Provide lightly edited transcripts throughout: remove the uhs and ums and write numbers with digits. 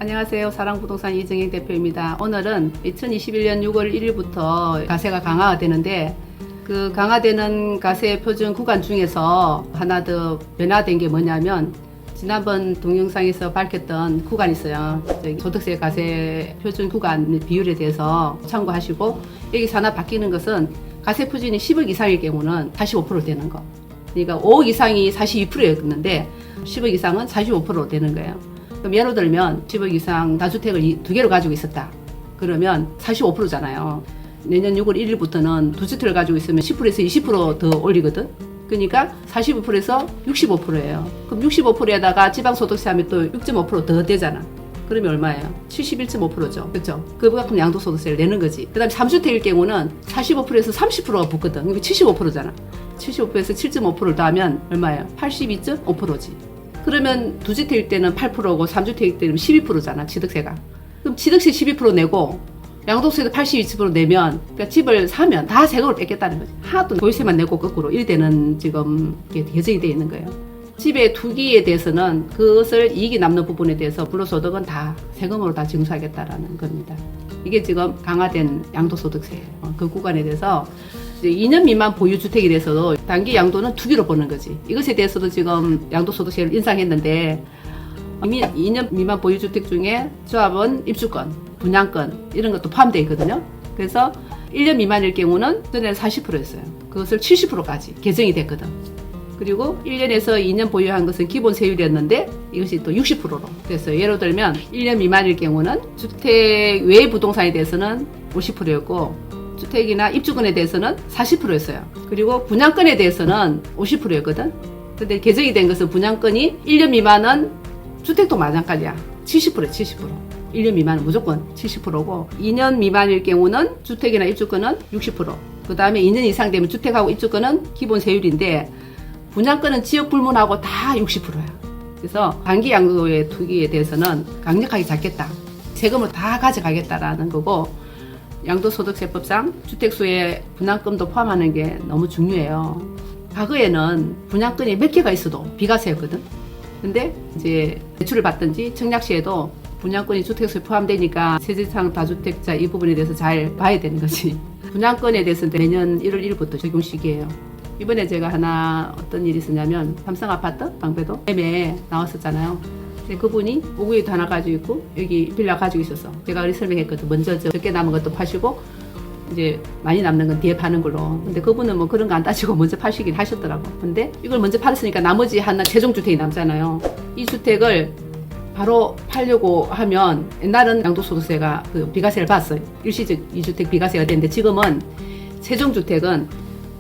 안녕하세요. 사랑부동산 이정희 대표입니다. 오늘은 2021년 6월 1일부터 가세가 강화가 되는데 그 강화되는 가세 표준 구간 중에서 하나 더 변화된 게 뭐냐면 지난번 동영상에서 밝혔던 구간이 있어요. 소득세 가세 표준 구간 비율에 대해서 참고하시고 여기서 하나 바뀌는 것은 가세 표준이 10억 이상일 경우는 45% 되는 거. 그러니까 5억 이상이 42%였는데 10억 이상은 45% 되는 거예요. 그럼 예를 들면 10억 이상 다주택을 두 개로 가지고 있었다. 그러면 45%잖아요. 내년 6월 1일부터는 두 주택을 가지고 있으면 10%에서 20% 더 올리거든. 그러니까 45%에서 65%예요. 그럼 65%에다가 지방소득세 하면 또 6.5% 더 되잖아. 그러면 얼마예요? 71.5%죠. 그렇죠? 그만큼 양도소득세를 내는 거지. 그 다음에 3주택일 경우는 45%에서 30%가 붙거든. 그게 75%잖아. 75%에서 7.5%를 더하면 얼마예요? 82.5%지. 그러면 두주택일 때는 8%고 3주택일 때는 12%잖아, 취득세가. 그럼 취득세 12% 내고 양도세도 82% 내면, 그러니까 집을 사면 다 세금을 뺏겠다는 거지. 하나도 보유세만 내고 거꾸로 이래 되는 지금 예정이 되어 있는 거예요. 집의 투기에 대해서는 그것을 이익이 남는 부분에 대해서 불로소득은 다 세금으로 다 징수하겠다라는 겁니다. 이게 지금 강화된 양도소득세예요. 그 구간에 대해서 2년 미만 보유주택에 대해서도 단기 양도는 투기로 보는 거지. 이것에 대해서도 지금 양도소득세를 인상했는데 이미 2년 미만 보유주택 중에 조합원 입주권, 분양권 이런 것도 포함되어 있거든요. 그래서 1년 미만일 경우는 전에는 40%였어요. 그것을 70%까지 개정이 됐거든. 그리고 1년에서 2년 보유한 것은 기본 세율이었는데 이것이 또 60%로 됐어요. 예를 들면 1년 미만일 경우는 주택 외 부동산에 대해서는 50%였고 주택이나 입주권에 대해서는 40%였어요. 그리고 분양권에 대해서는 50%였거든. 근데 개정이 된 것은 분양권이 1년 미만은 주택도 마찬가지야. 70%. 1년 미만은 무조건 70%고 2년 미만일 경우는 주택이나 입주권은 60%. 그 다음에 2년 이상 되면 주택하고 입주권은 기본 세율인데 분양권은 지역 불문하고 다 60%야. 그래서 단기 양도의 투기에 대해서는 강력하게 잡겠다. 세금을 다 가져가겠다라는 거고 양도소득세법상 주택수에 분양금도 포함하는 게 너무 중요해요. 과거에는 분양권이 몇 개가 있어도 비과세였거든. 근데 이제 대출을 받든지 청약시에도 분양권이 주택수에 포함되니까 세대상 다주택자 이 부분에 대해서 잘 봐야 되는 거지. 분양권에 대해서는 내년 1월 1일부터 적용 시기예요. 이번에 제가 하나 어떤 일이 있었냐면 삼성아파트 방배동 매매 나왔었잖아요. 그분이 5구에도 하나 가지고 있고 여기 빌라 가지고 있었어. 제가 그렇게 설명했거든. 먼저 적게 남은 것도 파시고 이제 많이 남는 건 뒤에 파는 걸로. 근데 그분은 뭐 그런 거 안 따지고 먼저 파시긴 하셨더라고. 근데 이걸 먼저 팔았으니까 나머지 하나 최종 주택이 남잖아요. 이 주택을 바로 팔려고 하면 옛날은 양도소득세가 그 비과세를 받았어요. 일시적 2주택 비과세가 되는데 지금은 최종 주택은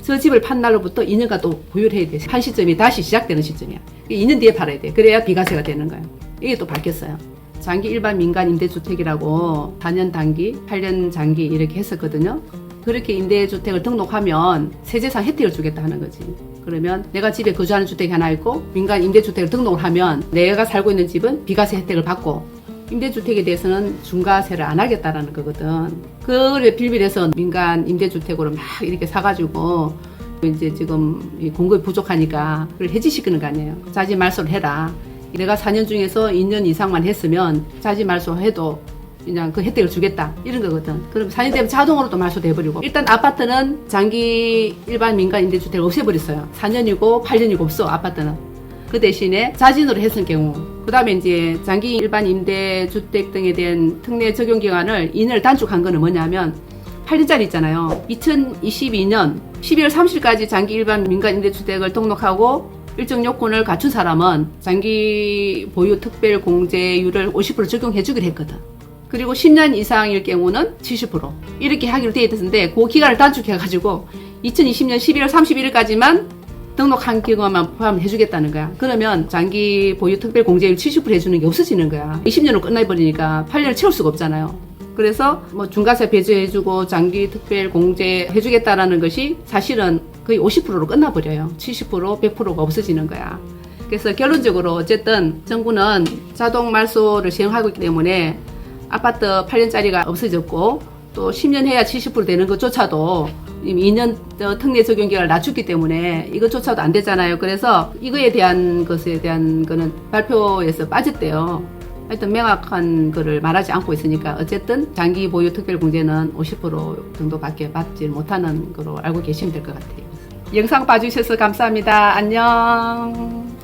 저 집을 판 날로부터 2년간 또 보유를 해야 돼. 판 시점이 다시 시작되는 시점이야. 2년 뒤에 팔아야 돼. 그래야 비과세가 되는 거야. 이게 또 바뀌었어요. 장기 일반 민간 임대주택이라고 4년 단기, 8년 장기 이렇게 했었거든요. 그렇게 임대주택을 등록하면 세제상 혜택을 주겠다 하는 거지. 그러면 내가 집에 거주하는 주택이 하나 있고 민간 임대주택을 등록을 하면 내가 살고 있는 집은 비과세 혜택을 받고 임대주택에 대해서는 중과세를 안 하겠다라는 거거든. 그걸 빌빌해서 민간 임대주택으로 막 이렇게 사가지고 이제 지금 공급이 부족하니까 그걸 해지시키는 거 아니에요. 자지 말소를 해라. 내가 4년 중에서 2년 이상만 했으면 자지 말소해도 그냥 그 혜택을 주겠다 이런 거거든. 그럼 4년 되면 자동으로 또 말소도 해버리고 일단 아파트는 장기 일반 민간 임대주택을 없애버렸어요. 4년이고 8년이고 없어 아파트는. 그 대신에 자진으로 했을 경우 그 다음에 이제 장기 일반 임대주택 등에 대한 특례 적용 기간을 2년을 단축한 거는 뭐냐면 8년짜리 있잖아요. 2022년 12월 30일까지 장기 일반 민간 임대주택을 등록하고 일정 요건을 갖춘 사람은 장기 보유 특별 공제율을 50% 적용해 주기로 했거든. 그리고 10년 이상일 경우는 70% 이렇게 하기로 되어 있었는데 그 기간을 단축해 가지고 2020년 12월 31일까지만 등록한 경우만 포함해 주겠다는 거야. 그러면 장기 보유 특별 공제율 70% 해주는 게 없어지는 거야. 20년으로 끝나버리니까 8년을 채울 수가 없잖아요. 그래서 뭐 중과세 배제해주고 장기 특별 공제 해주겠다라는 것이 사실은 거의 50%로 끝나버려요. 70%, 100%가 없어지는 거야. 그래서 결론적으로 어쨌든 정부는 자동 말소를 시행하고 있기 때문에 아파트 8년짜리가 없어졌고 또 10년 해야 70% 되는 것조차도 이미 2년 특례 적용 기간을 낮췄기 때문에 이것조차도 안 되잖아요. 그래서 이거에 대한 것에 대한 거는 발표에서 빠졌대요. 하여튼 명확한 거를 말하지 않고 있으니까 어쨌든 장기 보유 특별 공제는 50% 정도밖에 받지 못하는 거로 알고 계시면 될 것 같아요. 영상 봐주셔서 감사합니다. 안녕.